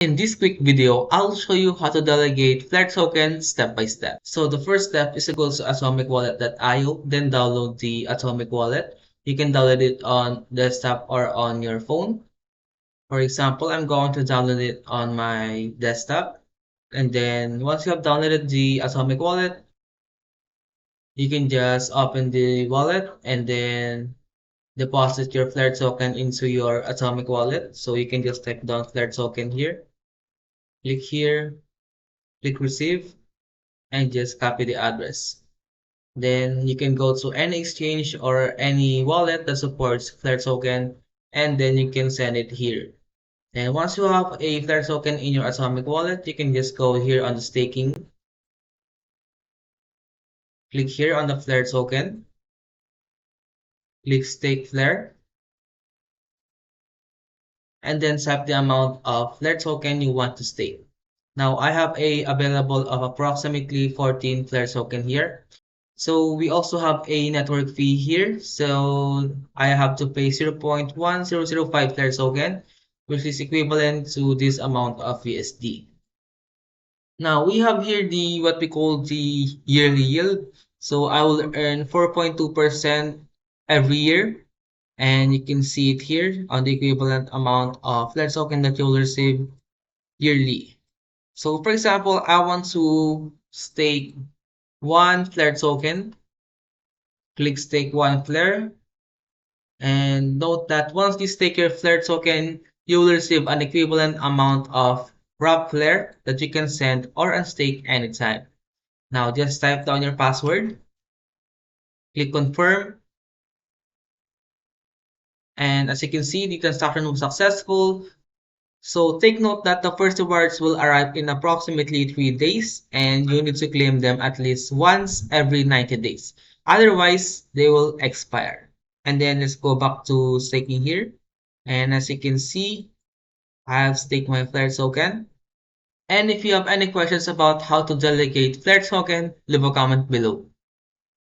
In this quick video, I'll show you how to delegate Flare Token step by step. So the first step is to go to atomicwallet.io, then download the Atomic Wallet. You can download it on desktop or on your phone. For example, I'm going to download it on my desktop. And then once you have downloaded the Atomic Wallet, you can just open the wallet and then deposit your Flare token into your Atomic Wallet. So you can just type down Flare token here, click receive, and just copy the address. Then you can go to any exchange or any wallet that supports Flare token, and then you can send it here. And once you have a Flare token in your Atomic Wallet, you can just go here on the staking, click here on the Flare token, click stake Flare, and then set the amount of Flare token you want to stake. Now I have a available of approximately 14 Flare token here. So we also have a network fee here. So I have to pay 0.1005 Flare token, which is equivalent to this amount of USD. Now we have here the what we call the yearly yield. So I will earn 4.2% every year. And you can see it here on the equivalent amount of Flare token that you'll receive yearly. So for example, I want to stake one Flare token. Click stake one Flare. And note that once you stake your Flare token, you will receive an equivalent amount of raw Flare that you can send or unstake anytime. Now just type down your password, click confirm, and as you can see, the transaction was successful. So take note that the first rewards will arrive in approximately 3 days and you need to claim them at least once every 90 days. Otherwise, they will expire. And then let's go back to staking here. And as you can see, I have staked my Flare token. And if you have any questions about how to delegate Flare token, leave a comment below.